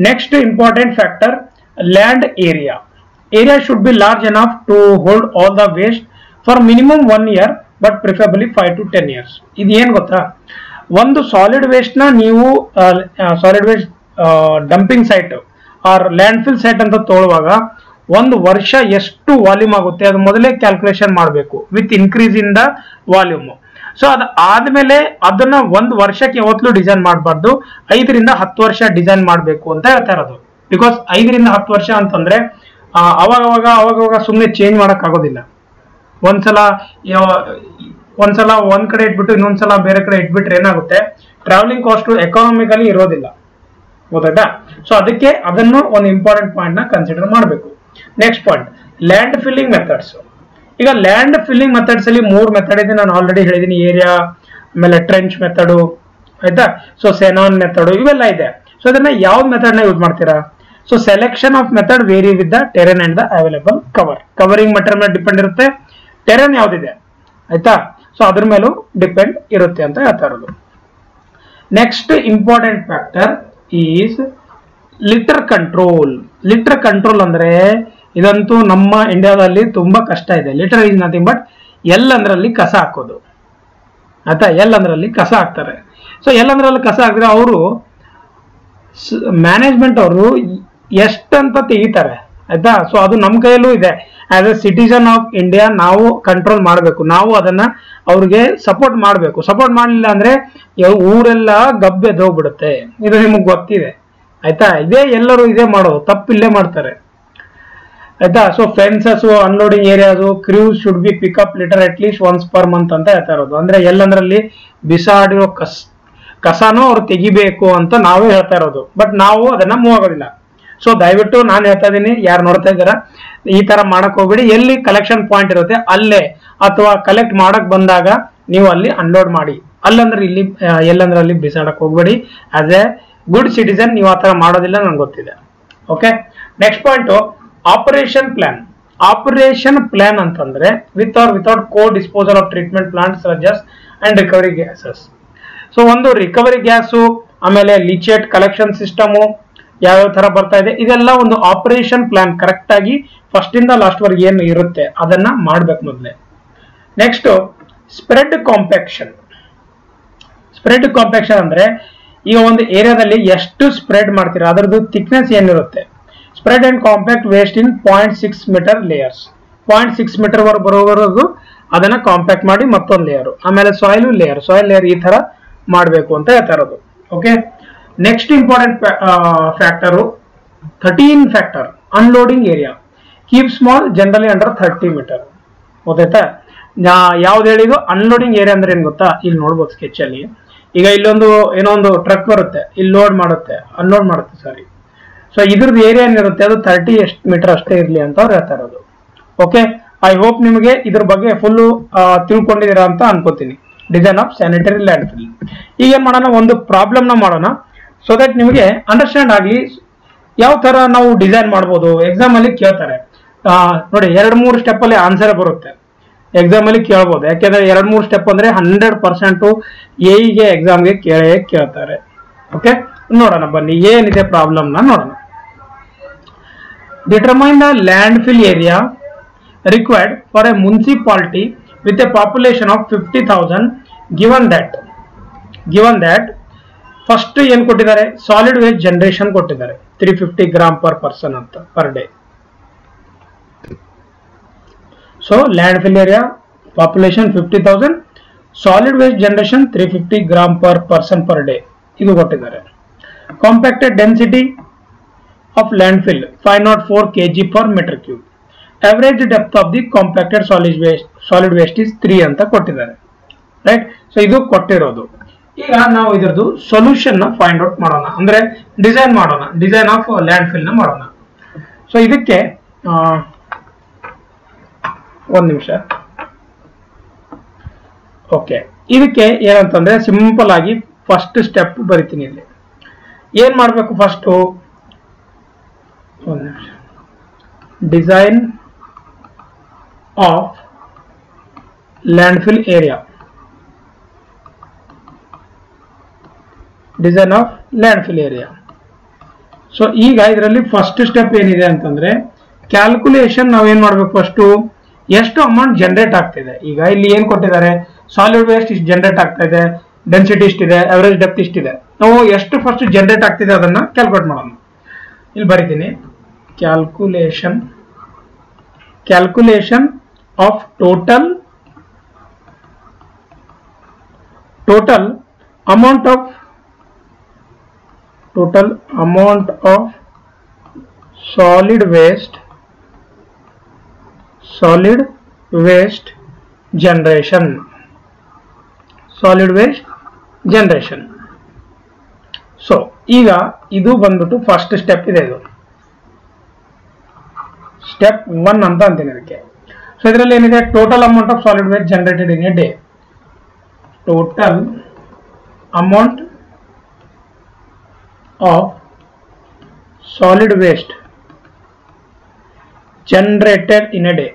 A: Next important factor land area. Area should be large enough to hold all the waste for minimum 1 year, but preferably 5 to 10 years. ಇದು ಏನ್ ಗೊತ್ತಾ, ಒಂದು ಸಾಲಿಡ್ ವೇಸ್ಟ್ ನ ನೀವು solid waste dumping site or landfill site ಅಂತ ತಗೊಳ್ಳುವಾಗ 1 ವರ್ಷ ಎಷ್ಟು ವಾಲ್ಯೂಮ್ ಆಗುತ್ತೆ ಅದು ಮೊದಲೇ ಕ್ಯಾಲ್ಕುಲೇಷನ್ ಮಾಡಬೇಕು with increase in the volume. So ಅದು ಆದ್ಮೇಲೆ ಅದನ್ನ 1 ವರ್ಷಕ್ಕೆ ಯಾವತ್ತೂ ಡಿಸೈನ್ ಮಾಡಬಾರ್ದು, 5 ರಿಂದ 10 ವರ್ಷ ಡಿಸೈನ್ ಮಾಡಬೇಕು ಅಂತ ಹೇಳ್ತಾ ಇರೋದು. ಬಿಕಾಸ್ 5 ರಿಂದ 10 ವರ್ಷ ಅಂತಂದ್ರೆ ಅವಾಗ ಸುಮ್ಮನೆ ಚೇಂಜ್ ಮಾಡಕ್ ಆಗೋದಿಲ್ಲ. ಒಂದ್ಸಲ ಒಂದ್ ಕಡೆ ಇಟ್ಬಿಟ್ಟು ಇನ್ನೊಂದ್ಸಲ ಬೇರೆ ಕಡೆ ಇಟ್ಬಿಟ್ರೆ ಏನಾಗುತ್ತೆ, ಟ್ರಾವೆಲಿಂಗ್ ಕಾಸ್ಟ್ ಎಕಾನಮಿಕಲಿ ಇರೋದಿಲ್ಲ, ಗೊತ್ತಾಯ್ತಾ. ಸೊ ಅದಕ್ಕೆ ಅದನ್ನು ಒಂದು ಇಂಪಾರ್ಟೆಂಟ್ ಪಾಯಿಂಟ್ ನ ಕನ್ಸಿಡರ್ ಮಾಡಬೇಕು. Next point landfilling methods. ಈಗ ಲ್ಯಾಂಡ್ ಫಿಲ್ಲಿಂಗ್ ಮೆಥಡ್ಸ್ ಅಲ್ಲಿ 3 ಮೆಥಡ್ ಇದೆ, ನಾನು ಆಲ್ರೆಡಿ ಹೇಳಿದೀನಿ. ಏರಿಯಾ, ಆಮೇಲೆ ಟ್ರೆಂಚ್ ಮೆಥಡ್, ಆಯ್ತಾ. ಸೊ ಸೆನಾನ್ ಮೆಥಡ್ ಇವೆಲ್ಲ ಇದೆ. ಸೊ ಇದನ್ನ ಯಾವ ಮೆಥಡ್ ನ ಯೂಸ್ ಮಾಡ್ತೀರಾ? So selection of method vary with the terrain and the available cover. Covering method ಮೇಲೆ ಡಿಪೆಂಡ್ ಇರುತ್ತೆ, ಟೆರೆನ್ ಯಾವ್ದಿದೆ ಆಯ್ತಾ, ಸೊ ಅದ್ರ ಮೇಲೂ ಡಿಪೆಂಡ್ ಇರುತ್ತೆ ಅಂತ ಹೇಳ್ತಾ ಇರೋದು. Next important factor is litter control. Litter control ಅಂದ್ರೆ ಇದಂತೂ ನಮ್ಮ ಇಂಡಿಯಾದಲ್ಲಿ ತುಂಬಾ ಕಷ್ಟ ಇದೆ. ಲಿಟರ್ ಈಸ್ ನಥಿಂಗ್ ಬಟ್ ಎಲ್ ಅಂದ್ರಲ್ಲಿ ಕಸ ಹಾಕೋದು ಆಯ್ತಾ. ಎಲ್ ಅಂದ್ರಲ್ಲಿ ಕಸ ಹಾಕ್ತಾರೆ. ಸೊ ಎಲ್ ಅಂದ್ರಲ್ಲಿ ಕಸ ಹಾಕಿದ್ರೆ ಅವರು ಮ್ಯಾನೇಜ್ಮೆಂಟ್ ಅವರು ಎಷ್ಟಂತ ತೆಗಿತಾರೆ ಆಯ್ತಾ. ಸೊ ಅದು ನಮ್ಮ ಕೈಯಲ್ಲೂ ಇದೆ. As A citizen of India ನಾವು ಕಂಟ್ರೋಲ್ ಮಾಡಬೇಕು, ನಾವು ಅದನ್ನ ಅವ್ರಿಗೆ ಸಪೋರ್ಟ್ ಮಾಡಬೇಕು. ಸಪೋರ್ಟ್ ಮಾಡಲಿಲ್ಲ ಅಂದ್ರೆ ಊರೆಲ್ಲ ಗಬ್ಬೆದೋಗ್ಬಿಡುತ್ತೆ, ಇದು ನಿಮಗೆ ಗೊತ್ತಿದೆ ಆಯ್ತಾ. ಎಲ್ಲರೂ ಇದೇ ಮಾಡೋದು, ತಪ್ಪಿಲ್ಲೇ ಮಾಡ್ತಾರೆ ಆಯ್ತಾ. So fences, unloading areas, cruise should be pickup litre at least once per month ಅಂತ ಹೇಳ್ತಾ ಇರೋದು. ಅಂದ್ರೆ ಎಲ್ಲಂದ್ರಲ್ಲಿ ಬಿಸಾಡಿರೋ ಕಸನೂ ಅವ್ರು ತೆಗಿಬೇಕು ಅಂತ ನಾವೇ ಹೇಳ್ತಾ ಇರೋದು, ಬಟ್ ನಾವು ಅದನ್ನ ಮೂವ್ ಆಗೋದಿಲ್ಲ. ಸೊ ದಯವಿಟ್ಟು ನಾನು ಹೇಳ್ತಾ ಇದ್ದೀನಿ, ಯಾರು ನೋಡ್ತಾ ಇದ್ದಾರ ಈ ತರ ಮಾಡಕ್ ಹೋಗ್ಬೇಡಿ. ಎಲ್ಲಿ ಕಲೆಕ್ಷನ್ ಪಾಯಿಂಟ್ ಇರುತ್ತೆ ಅಲ್ಲೇ, ಅಥವಾ ಕಲೆಕ್ಟ್ ಮಾಡಕ್ ಬಂದಾಗ ನೀವು ಅಲ್ಲಿ ಅನ್ಲೋಡ್ ಮಾಡಿ. ಅಲ್ಲಂದ್ರೆ ಇಲ್ಲಿ, ಎಲ್ಲಂದ್ರೆ ಅಲ್ಲಿ ಬಿಸಾಡಕ್ ಹೋಗ್ಬೇಡಿ. ಆಸ್ ಎ ಗುಡ್ ಸಿಟಿಸನ್ ನೀವು ಆ ತರ ಮಾಡೋದಿಲ್ಲ, ನನ್ಗೆ ಗೊತ್ತಿದೆ. Okay. Next point operation plan. Operation plan ಅಂತಂದ್ರೆ with or without co disposal of treatment plant ಸಜಸ್ ಅಂಡ್ ರಿಕವರಿ ಗ್ಯಾಸಸ್. ಸೊ ಒಂದು ರಿಕವರಿ ಗ್ಯಾಸು, ಆಮೇಲೆ ಲೀಚೇಟ್ ಕಲೆಕ್ಷನ್ ಸಿಸ್ಟಮು ಯಾವ್ಯಾವ ತರ ಬರ್ತಾ ಇದೆ, ಇದೆಲ್ಲ ಒಂದು ಆಪರೇಷನ್ ಪ್ಲಾನ್ ಕರೆಕ್ಟ್ ಆಗಿ ಫಸ್ಟ್ ಇಂದ ಲಾಸ್ಟ್ ವರೆಗೆ ಏನು ಇರುತ್ತೆ ಅದನ್ನ ಮಾಡ್ಬೇಕು ಮೊದಲೇ. Next spread compaction. Spread compaction ಅಂದ್ರೆ ಈಗ ಒಂದು ಏರಿಯಾದಲ್ಲಿ ಎಷ್ಟು ಸ್ಪ್ರೆಡ್ ಮಾಡ್ತೀರಾ ಅದರದ್ದು ಥಿಕ್ನೆಸ್ ಏನಿರುತ್ತೆ. Spread and compact waste in 0.6 metre layers. 0.6 metre ವರೆಗೂ ಬರೋವರೆಗೂ ಅದನ್ನ ಕಾಂಪ್ಯಾಕ್ಟ್ ಮಾಡಿ ಮತ್ತೊಂದು ಲೇಯರ್, ಆಮೇಲೆ ಸಾಯಿಲ್ ಲೇಯರ್ ಈ ತರ ಮಾಡಬೇಕು ಅಂತ ಹೇಳ್ತಾ ಇರೋದು. Okay, next important factor 13 factor unloading area keep small generally under 30 metre. ಗೊತ್ತಾಯ್ತಾ? ಯಾವ್ದು ಹೇಳಿದ್ರು ಅನ್ಲೋಡಿಂಗ್ ಏರಿಯಾ ಅಂದ್ರೆ ಏನ್ ಗೊತ್ತಾ? ಇಲ್ಲಿ ನೋಡ್ಬೋದು ಸ್ಕೆಚ್ ಅಲ್ಲಿ. ಈಗ ಇಲ್ಲೊಂದು ಏನೋ ಒಂದು ಟ್ರಕ್ ಬರುತ್ತೆ, ಇಲ್ಲಿ ಲೋಡ್ ಮಾಡುತ್ತೆ, ಅನ್ಲೋಡ್ ಮಾಡುತ್ತೆ, ಸಾರಿ. ಸೊ ಇದ್ರದ್ದು ಏರಿಯಾ ಏನಿರುತ್ತೆ ಅದು 30 ಮೀಟರ್ ಅಷ್ಟೇ ಇರಲಿ ಅಂತ ಅವ್ರು ಹೇಳ್ತಾ ಇರೋದು. ಓಕೆ, ಐ ಹೋಪ್ ನಿಮಗೆ ಇದ್ರ ಬಗ್ಗೆ ಫುಲ್ ತಿಳ್ಕೊಂಡಿದ್ದೀರಾ ಅಂತ ಅನ್ಕೋತೀನಿ. Design of sanitary land fill. ಈಗ ಏನ್ ಮಾಡೋಣ, ಒಂದು ಪ್ರಾಬ್ಲಮ್ ನ ಮಾಡೋಣ, ಸೊ ದಟ್ ನಿಮಗೆ ಅಂಡರ್ಸ್ಟ್ಯಾಂಡ್ ಆಗಲಿ ಯಾವ ತರ ನಾವು ಡಿಸೈನ್ ಮಾಡ್ಬೋದು. ಎಕ್ಸಾಮ್ ಅಲ್ಲಿ ಕೇಳ್ತಾರೆ ನೋಡಿ, 2-3 ಸ್ಟೆಪ್ ಅಲ್ಲಿ ಆನ್ಸರ್ ಬರುತ್ತೆ. ಎಕ್ಸಾಮ್ ಅಲ್ಲಿ ಕೇಳ್ಬೋದು, ಯಾಕೆಂದ್ರೆ 2-3 ಸ್ಟೆಪ್ ಅಂದ್ರೆ 100% ಎಗೆ ಎಕ್ಸಾಮ್ಗೆ ಕೇಳ್ತಾರೆ. ಓಕೆ, ನೋಡೋಣ ಬನ್ನಿ ಏನಿದೆ ಪ್ರಾಬ್ಲಮ್ ನ ನೋಡೋಣ. Determine the land fill area required for a municipality with a population of 50,000 given that first ಏನು ಕೊಟ್ಟಿದ್ದಾರೆ, ಸಾಲಿಡ್ ವೇಸ್ಟ್ ಜನರೇಷನ್ ಕೊಟ್ಟಿದ್ದಾರೆ 350 ಗ್ರಾಮ್ ಪರ್ ಪರ್ಸನ್ ಅಂತ per day. So landfill area population 50,000, solid waste generation 350 gram per person per day ಇದು ಕೊಟ್ಟಿದ್ದಾರೆ. Compacted density of landfill 504 kg per meter cube. Average depth of the compacted solid waste is 3 ಅಂತ ಕೊಟ್ಟಿದ್ದಾರೆ. ರೈಟ್, ಸೊ ಇದು ಕೊಟ್ಟಿರೋದು. ಈಗ ನಾವು ಇದರದ್ದು ಸೊಲ್ಯೂಷನ್ ನ ಫೈಂಡ್ ಔಟ್ ಮಾಡೋಣ, ಅಂದ್ರೆ ಡಿಸೈನ್ ಮಾಡೋಣ, ಡಿಸೈನ್ ಆಫ್ ಲ್ಯಾಂಡ್ ಫಿಲ್ ನ ಮಾಡೋಣ. ಸೊ ಇದಕ್ಕೆ ಒಂದು ನಿಮಿಷ. ಓಕೆ, ಇದಕ್ಕೆ ಏನಂತಂದ್ರೆ ಸಿಂಪಲ್ ಆಗಿ ಫಸ್ಟ್ ಸ್ಟೆಪ್ ಬರಿತೀನಿ. ಇಲ್ಲಿ ಏನ್ ಮಾಡ್ಬೇಕು, ಫಸ್ಟ್ ಒಂದು ನಿಮಿಷ, design of landfill area, design of landfill area. So ಈಗ ಇದರಲ್ಲಿ ಫಸ್ಟ್ ಸ್ಟೆಪ್ ಏನಿದೆ ಅಂತಂದ್ರೆ ಕ್ಯಾಲ್ಕುಲೇಷನ್ ನಾವೇನ್ ಮಾಡ್ಬೇಕು, ಫಸ್ಟ್ ಎಷ್ಟು ಅಮೌಂಟ್ ಜನರೇಟ್ ಆಗ್ತಿದೆ. ಈಗ ಇಲ್ಲಿ ಏನ್ ಕೊಟ್ಟಿದ್ದಾರೆ, ಸಾಲಿಡ್ ವೇಸ್ಟ್ ಇಷ್ಟು ಜನರೇಟ್ ಆಗ್ತಾ ಇದೆ, ಡೆನ್ಸಿಟಿ ಇಷ್ಟಿದೆ, ಅವರೇಜ್ ಡೆಪ್ತ್ ಇಷ್ಟಿದೆ. ನಾವು ಎಷ್ಟು ಫಸ್ಟ್ ಜನರೇಟ್ ಆಗ್ತಿದೆ ಅದನ್ನ ಕ್ಯಾಲ್ಕುಲೇಟ್ ಮಾಡೋಣ. ಇಲ್ಲಿ ಬರೀತೀನಿ, calculation of total amount of solid waste generation. So ಈಗ ಇದು ಬಂದ್ಬಿಟ್ಟು ಫಸ್ಟ್ ಸ್ಟೆಪ್ ಇದೆ. ಇದು ಸ್ಟೆಪ್ 1 ಅಂತ ಅಂತೀನಿ ಇದಕ್ಕೆ. ಸೊ ಇದರಲ್ಲಿ ಏನಿದೆ, total amount of solid waste generated in a day. Total amount of solid waste generated in a day,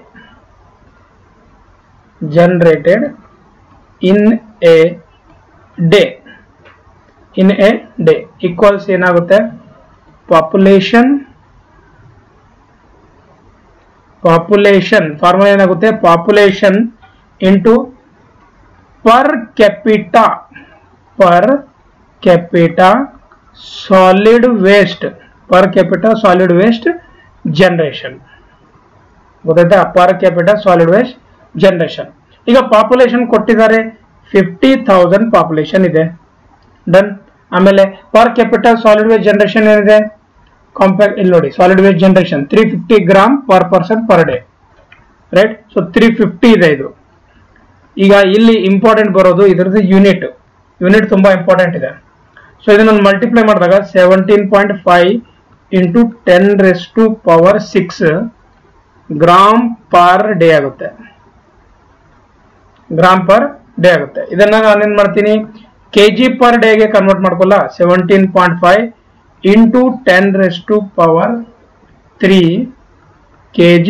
A: in a day equals ಏನಾಗುತ್ತೆ, ಪಾಪ್ಯುಲೇಷನ್ ಫಾರ್ಮುಲಾ ಏನಾಗುತ್ತೆ, population into per capita solid waste generation. ಗೊತ್ತಾಯ್ತಾ? Per capita solid waste generation. ಈಗ ಪಾಪ್ಯುಲೇಷನ್ ಕೊಟ್ಟಿದ್ದಾರೆ 50,000 ಪಾಪ್ಯುಲೇಷನ್ ಇದೆ, ಡನ್. ಆಮೇಲೆ per capita solid waste generation ಏನಿದೆ, ಕಾಂಪ್ಯಾಕ್ಟ್ ಇಲ್ಲಿ ನೋಡಿ, solid waste generation 350 gram per person per day. Right, so 350 ಇದೆ ಇದು. ಈಗ ಇಲ್ಲಿ ಇಂಪಾರ್ಟೆಂಟ್ ಬರೋದು ಇದ್ರದ್ದು ಯೂನಿಟ್ ತುಂಬಾ ಇಂಪಾರ್ಟೆಂಟ್ ಇದೆ. ಸೊ ಇದನ್ನ ಮಲ್ಟಿಪ್ಲೈ ಮಾಡಿದಾಗ 17.5 ಇಂಟು 10⁻⁶ ಗ್ರಾಮ್ ಪರ್ ಡೇ ಆಗುತ್ತೆ. ಇದನ್ನ ನಾನೇನ್ ಮಾಡ್ತೀನಿ, ಕೆಜಿ ಪರ್ ಡೇಗೆ ಕನ್ವರ್ಟ್ ಮಾಡ್ಕೊಳ್ಳ. 17.5 ಇಂಟು 10⁻³ kg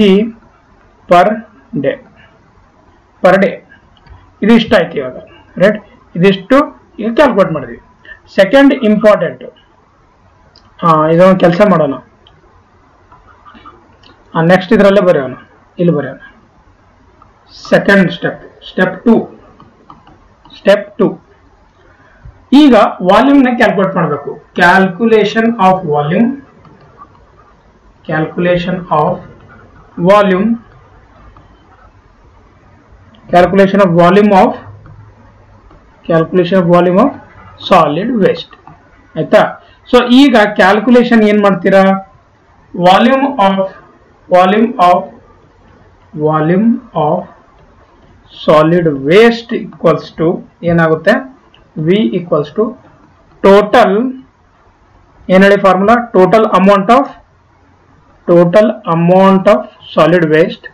A: per ಡೇ. ಇದು ಇಷ್ಟ ಆಯ್ತು ಇವಾಗ. ರೈಟ್, ಇದಿಷ್ಟು ಈಗ ಕ್ಯಾಲ್ಕುಲೇಟ್ ಮಾಡಿದ್ವಿ. ಸೆಕೆಂಡ್ ಇಂಪಾರ್ಟೆಂಟ್, ಇದೊಂದು ಕೆಲಸ ಮಾಡೋಣ, ನೆಕ್ಸ್ಟ್ ಇದರಲ್ಲೇ ಬರೆಯೋಣ, ಇಲ್ಲಿ ಬರೆಯೋಣ. Second step 2. ಈಗ ವಾಲ್ಯೂಮ್ ನ ಕ್ಯಾಲ್ಕುಲೇಟ್ ಮಾಡಬೇಕು. Calculation of volume solid waste ಆಯ್ತಾ. ಸೊ ಈಗ ಕ್ಯಾಲ್ಕುಲೇಷನ್ ಏನ್ ಮಾಡ್ತೀರಾ, volume of solid waste equals to ಏನಾಗುತ್ತೆ, ವಿ ಈಕ್ವಲ್ಸ್ ಟು ಟೋಟಲ್ ಏನ್ ಹೇಳಿ formula, total amount of solid waste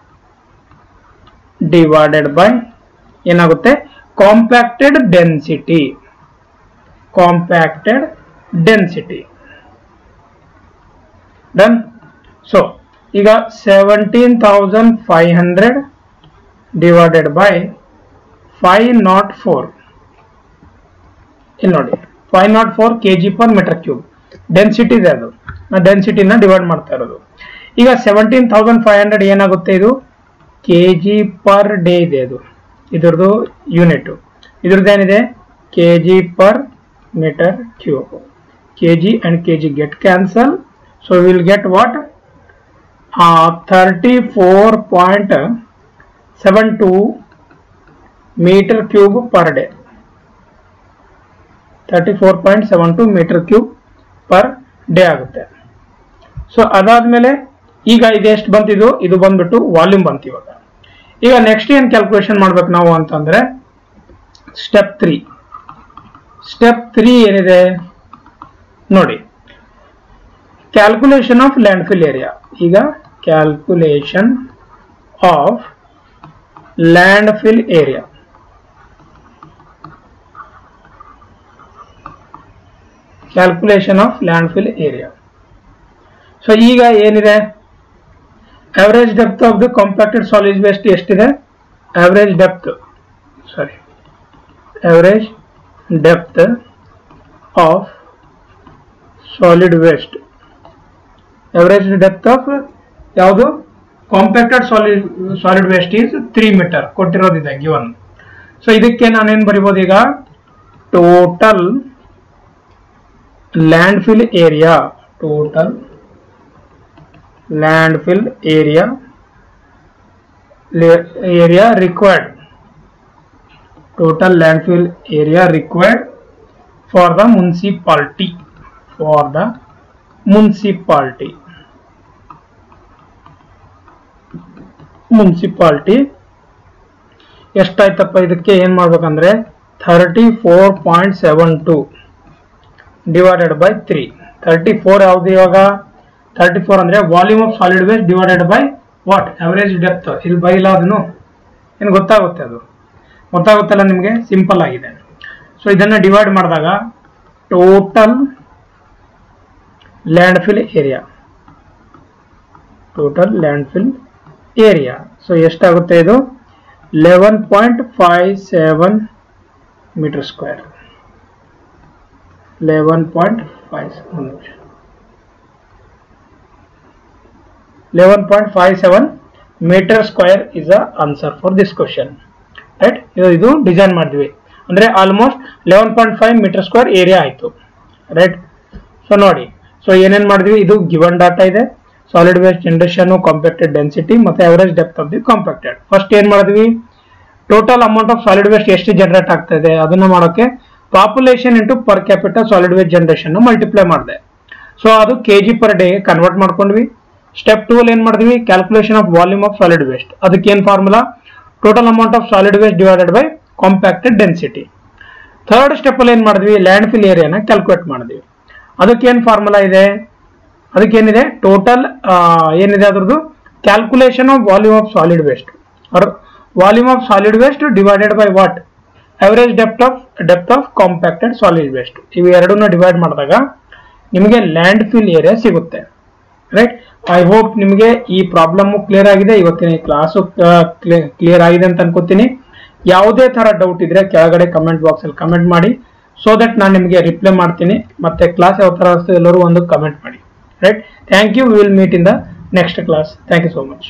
A: divided by ಏನಾಗುತ್ತೆ, ಕಾಂಪ್ಯಾಕ್ಟೆಡ್ ಡೆನ್ಸಿಟಿ. ಡನ್. ಸೊ ಈಗ 17,500 ಡಿವೈಡೆಡ್ ಬೈ 504, ಇಲ್ಲಿ ನೋಡಿ 504 kg/m3 ಡೆನ್ಸಿಟಿ ಇದೆ, ಅದು ಡೆನ್ಸಿಟಿನ ಡಿವೈಡ್ ಮಾಡ್ತಾ ಇರೋದು. ಈಗ 17,500 ಏನಾಗುತ್ತೆ, ಇದು kg/day ಇದೆ, ಅದು ಇದ್ರದ್ದು ಯೂನಿಟ್, ಇದ್ರದ್ದು ಏನಿದೆ kg/m3. kg and kg get cancel, so we will get what, 34.72 m3 per day. 34.72 m3 per day ಆಗುತ್ತೆ. ಸೊ ಅದಾದ್ಮೇಲೆ ಈಗ ಇದೆಷ್ಟು ಬಂತಿದ್ದು, ಇದು ಬಂದ್ಬಿಟ್ಟು ವಾಲ್ಯೂಮ್ ಬಂತು. ಈಗ ನೆಕ್ಸ್ಟ್ ಏನ್ ಕ್ಯಾಲ್ಕುಲೇಷನ್ ಮಾಡ್ಬೇಕು ನಾವು ಅಂತಂದ್ರೆ ಸ್ಟೆಪ್ 3 ಏನಿದೆ ನೋಡಿ, ಕ್ಯಾಲ್ಕುಲೇಷನ್ ಆಫ್ ಲ್ಯಾಂಡ್ಫಿಲ್ ಏರಿಯಾ. ಈಗ calculation of landfill area, so ಈಗ ಏನಿದೆ, average depth of the compacted solid waste ಎಷ್ಟಿದೆ, average depth of solid waste, average depth of ಯಾವುದು compacted solid waste is 3 meter ಕೊಟ್ಟಿರೋದಿದೆ given. So ಇದಕ್ಕೆ ನಾನೇನು ಬರಿಬೋದು ಈಗ, total landfill area, required, total landfill area required for the municipality ಎಷ್ಟಾಯ್ತಪ್ಪ, ಇದಕ್ಕೆ ಏನ್ ಮಾಡ್ಬೇಕಂದ್ರೆ 34.72 ಡಿವೈಡೆಡ್ ಬೈ 3. 34 ಯಾವ್ದು ಇವಾಗ, 34 ಅಂದ್ರೆ volume of solid waste divided by what, average depth. ಇಲ್ಲಿ ಬೈಲ ಅದನ್ನು ಏನು ಗೊತ್ತಾಗುತ್ತೆ, ಅದು ಗೊತ್ತಾಗುತ್ತಲ್ಲ ನಿಮಗೆ, ಸಿಂಪಲ್ ಆಗಿದೆ. ಸೊ ಇದನ್ನ ಡಿವೈಡ್ ಮಾಡಿದಾಗ ಟೋಟಲ್ ಲ್ಯಾಂಡ್ಫಿಲ್ ಏರಿಯಾ, ಸೊ ಎಷ್ಟಾಗುತ್ತೆ ಇದು 11.57 metre square. 11.57 meter square is the answer for this question, right? ಇದು ಡಿಸೈನ್ ಮಾಡಿದ್ವಿ ಅಂದ್ರೆ ಆಲ್ಮೋಸ್ಟ್ 11.5 meter square ಏರಿಯಾ ಆಯ್ತು, ರೈಟ್? ಸೊ ನೋಡಿ, ಸೊ ಏನೇನ್ ಮಾಡಿದ್ವಿ, ಇದು ಗಿವನ್ ಡಾಟಾ ಇದೆ, solid waste generation, compacted density ಮತ್ತೆ average depth of the compacted. First ಏನ್ ಮಾಡಿದ್ವಿ, total amount of solid waste ಎಷ್ಟು ಜನರೇಟ್ ಆಗ್ತಾ ಇದೆ ಅದನ್ನ ಮಾಡೋಕೆ population into per capital solid waste generation multiply ಮಾಡಿದೆ. ಸೊ ಅದು kg/day ಕನ್ವರ್ಟ್ ಮಾಡ್ಕೊಂಡ್ವಿ. ಸ್ಟೆಪ್ 2 ಅಲ್ಲಿ ಏನ್ ಮಾಡಿದ್ವಿ, calculation of volume of solid waste. ಅದಕ್ಕೆ ಏನ್ formula, total amount of solid waste divided by compacted density. Third step ಅಲ್ಲಿ ಏನ್ ಮಾಡಿದ್ವಿ, ಲ್ಯಾಂಡ್ ಫಿಲ್ ಏರಿಯಾನ ಕ್ಯಾಲ್ಕುಲೇಟ್ ಮಾಡಿದ್ವಿ. ಅದಕ್ಕೆ ಏನ್ ಫಾರ್ಮುಲಾ ಇದೆ, ಅದಕ್ಕೇನಿದೆ, ಟೋಟಲ್ ಏನಿದೆ ಅದ್ರದ್ದು calculation of volume of solid waste or volume of solid waste divided by what, average depth of compacted solid waste. ಇವು ಎರಡನ್ನ ಡಿವೈಡ್ ಮಾಡಿದಾಗ ನಿಮಗೆ ಲ್ಯಾಂಡ್ ಫಿಲ್ ಏರಿಯಾ ಸಿಗುತ್ತೆ, ರೈಟ್? ಐ ಹೋಪ್ ನಿಮಗೆ ಈ ಪ್ರಾಬ್ಲಮ್ ಕ್ಲಿಯರ್ ಆಗಿದೆ, ಇವತ್ತಿನ ಕ್ಲಾಸು ಕ್ಲಿಯರ್ ಆಗಿದೆ ಅಂತ ಅನ್ಕೋತೀನಿ. ಯಾವುದೇ ತರ ಡೌಟ್ ಇದ್ರೆ ಕೆಳಗಡೆ ಕಮೆಂಟ್ ಬಾಕ್ಸ್ ಅಲ್ಲಿ ಕಮೆಂಟ್ ಮಾಡಿ, ಸೊ ದಟ್ ನಾನು ನಿಮಗೆ ರಿಪ್ಲೈ ಮಾಡ್ತೀನಿ. ಮತ್ತೆ ಕ್ಲಾಸ್ ಯಾವ ತರ ಎಲ್ಲರೂ ಒಂದು ಕಮೆಂಟ್ ಮಾಡಿ, right? Thank you. We will meet in the next class. Thank you so much.